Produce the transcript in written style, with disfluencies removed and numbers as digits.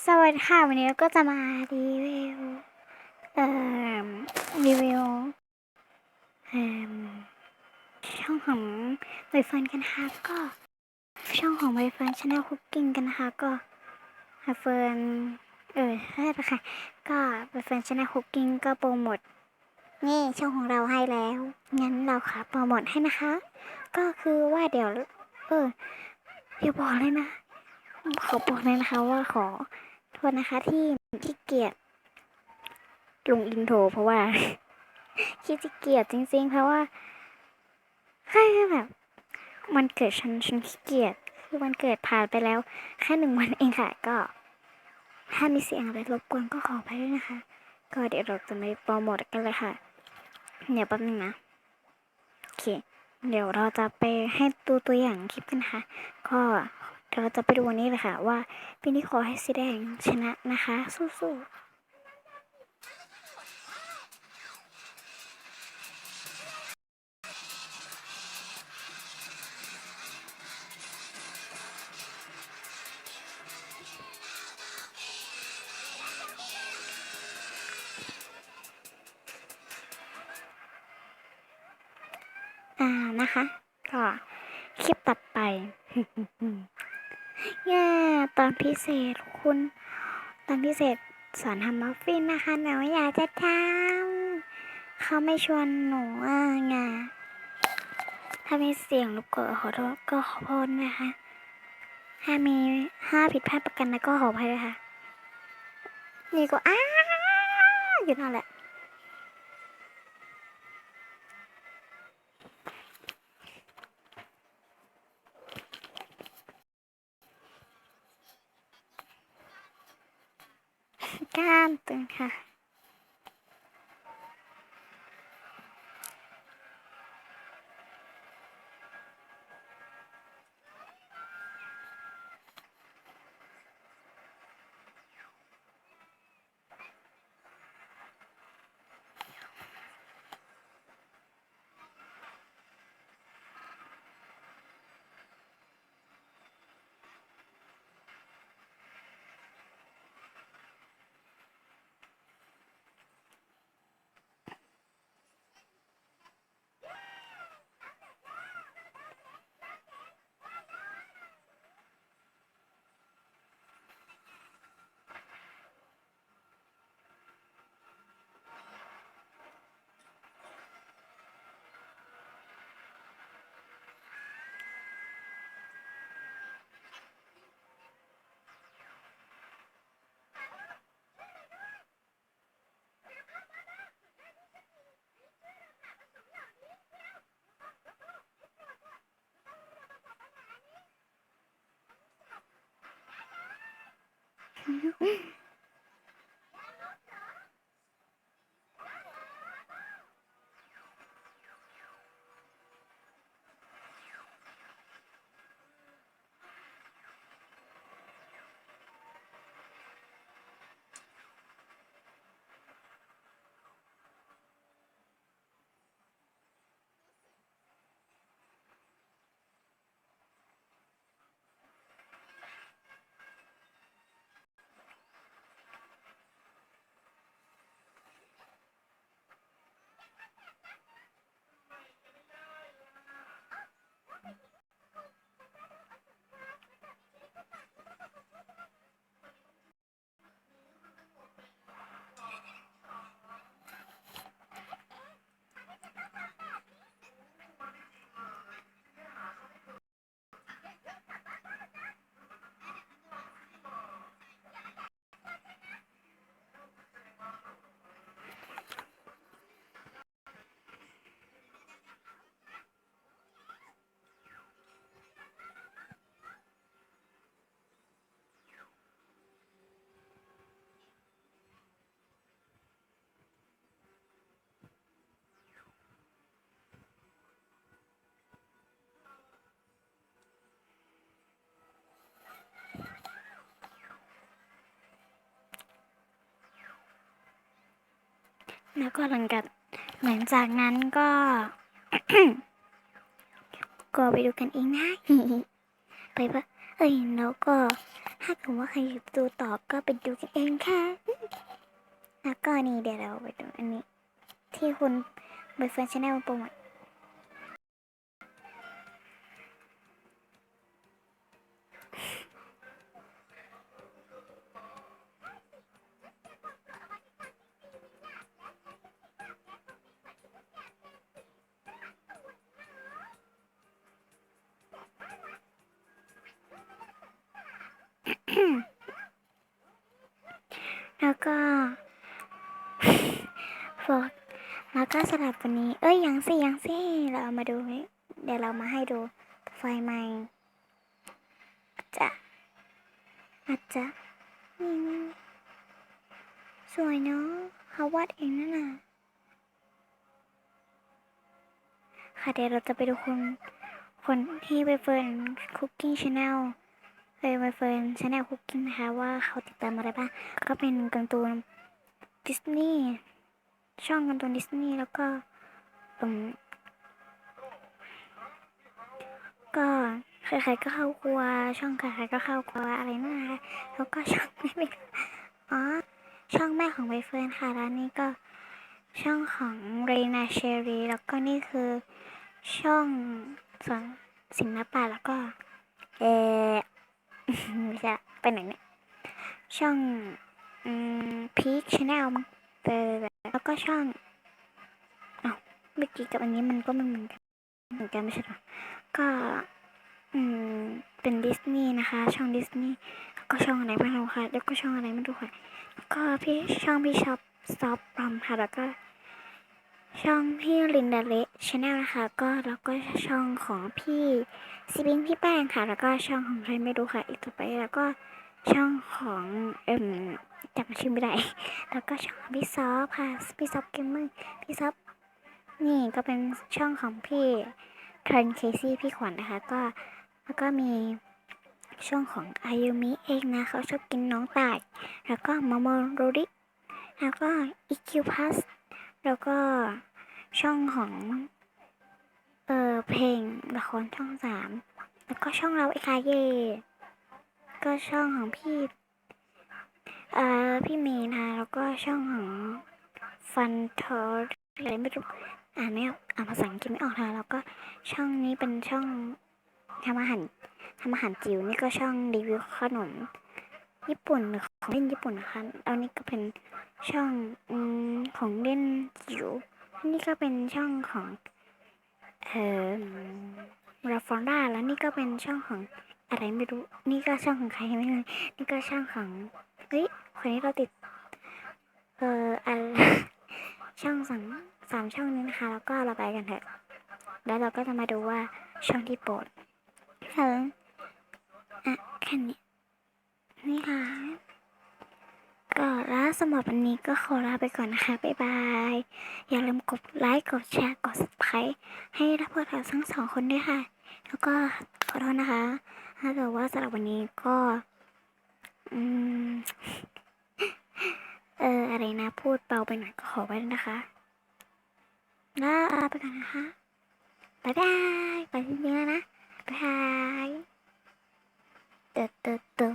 สวัสดีค่ะวันนี้เราก็จะมารีวิวเอ่อรีวิวเอ่อช่องของใบเฟิร์นกันนะคะก็ช่องของใบเฟิร์นชาแนลคุกกิ้งกันนะคะก็ใบเฟิร์นใช่ปะค่ะก็ใบเฟิร์นชาแนลคุกกิ้งก็โปรโมทนี่ช่องของเราให้แล้วงั้นเราขอโปรโมทให้นะคะก็คือว่าเดี๋ยวอย่าบอกเลยนะขอบอกเลยนะคะว่าขอโทษนะคะที่ขี้เกียจลงอินโทรเพราะว่า ขี้เกียจจริงๆเพราะว่าให้แบบมันเกิดฉันขี้เกียจคือมันเกิดผ่านไปแล้วแค่1 วันเองค่ะก็ถ้ามีเสียงอะไรรบกวนก็ขอไปด้วยนะคะก็เดี๋ยวเราจะไม่โปรโมทกันเลยค่ะเดี๋ยวแป๊บนึงนะโอเคเดี๋ยวเราจะไปให้ดูตัวอย่างคลิปกันค่ะก็เราจะไปดูวันนี้เลยค่ะว่าปีนี้ขอให้สีแดงชนะนะคะสู้ๆนะคะก็คลิปตัดไป แย่ตอนพิเศษคุณตอนพิเศษสอนทำมัฟฟินนะคะหนูอยากจะทำเขาไม่ชวนหนูไงถ้ามีเสียงรบกวนขอโทษก็ขอโทษนะคะถ้าผิดพลาดประกันนะก็ขออภัยด้วยค่ะนี่ก็อยู่นั่นแหละก้ามตึงค่ะแล้วก็หลังจากนั้นก็ ก็ไปดูกันเองนะ ไปปะแล้วก็ ถ้าเกิดว่าใครอยากดูต่อก็ไปดูกันเองค่ะแล้วก็นี่เดี๋ยวเราไปดูอันนี้ที่คุณใบเฟิร์นชาแนลโปรโมทแล้วก็โฟกแล้วก็สลับวันนี้ยังสิเรามาดูเดี๋ยวเรามาให้ดูไฟใหม่อาจจะนี่สวยเนาะเขาวาดเองนั่นน่ะค่ะเดี๋ยวเราจะไปดูคนที่ใบเฟิร์นคุกกิ้งชาแนลใบเฟิร์นชาแนลคุกกิ้งนะคะว่าเขาติดตามอะไรบ้างก็เป็นการ์ตูนดิสนีย์ช่องการ์ตูนดิสนีย์แล้วก็ก็ใครๆก็เข้าครัวช่องใครๆก็เข้าครัวอะไรนั่นนะคะแล้วก็ช่องไม่อ๋อช่องแม่ของใบเฟิร์นค่ะแล้วนี่ก็ช่องของเรนาเชอรีแล้วก็นี่คือช่องสวนศิลปะแล้วก็เออไม่ใช่ไปไหนเนี่ยช่องพีคชาแนลมั้งแล้วก็ช่องอ้าวเมื่อกี้กับอันนี้มันก็ไม่เหมือนกันไม่ใช่หรอก็เป็นดิสนีย์นะคะช่องดิสนีย์ก็ช่องอะไรไม่รู้ค่ะแล้วก็ช่องอะไรไม่รู้ค่ะก็ช่องพี่ช็อปสต็อปปอมค่ะแล้วก็ช่องพี่ลินดาเละชาแนลนะคะก็แล้วก็ช่องของพี่ซีบิงพี่แป้งค่ะแล้วก็ช่องของใครไม่รู้ค่ะอีกต่อไปแล้วก็ช่องของจำชื่อไม่ได้แล้วก็ช่องของพี่ซอฟค่ะพี่ซอฟเกมเมอร์พี่ซอฟนี่ก็เป็นช่องของพี่เทรนเคซี่พี่ขวัญนะคะก็แล้วก็มีช่องของอายุมิเองนะเขาชอบกินน้องตายแล้วก็มโมโรริแล้วก็อีคิวพัสแล้วก็ช่องของเพลงละครช่อง3แล้วก็ช่องเราไอคาเย่ก็ช่องของพี่เมย์นะคะแล้วก็ช่องของฟันทอร์อะไรไม่รู้ไม่ออกอ่านภาษาอังกฤษไม่ออกค่ะแล้วก็ช่องนี้เป็นช่องทำอาหารจิ๋วนี่ก็ช่องรีวิวขนมญี่ปุ่นหรือของเล่นญี่ปุ่นนะคะเอานี่ก็เป็นช่องของเล่นจิ๋วนี่ก็เป็นช่องของราฟอนด้าแล้วนี่ก็เป็นช่องของอะไรไม่รู้นี่ก็ช่องของใครไม่รู้นี่ก็ช่องของเฮ้ยคนนี้เราติดช่อง3ช่องนี้นะคะแล้วก็เราไปกันเถอะแล้วเราก็จะมาดูว่าช่องที่โปรดแค่นี้นี่ค่ะก็แล้วสำหรับวันนี้ก็ขอลาไปก่อนนะคะบ๊ายบายอย่าลืมกดไลค์กดแชร์กด subscribe ให้พวกเราทั้ง2คนด้วยค่ะแล้วก็ขอโทษนะคะถ้าเกิดว่าสำหรับวันนี้ก็อะไรนะพูดเบาไปหน่อยก็ขอไว้นะคะแล้วลาไปก่อนนะคะบ๊ายบายไปทีนี้แล้วนะบ๊ายบายเตอ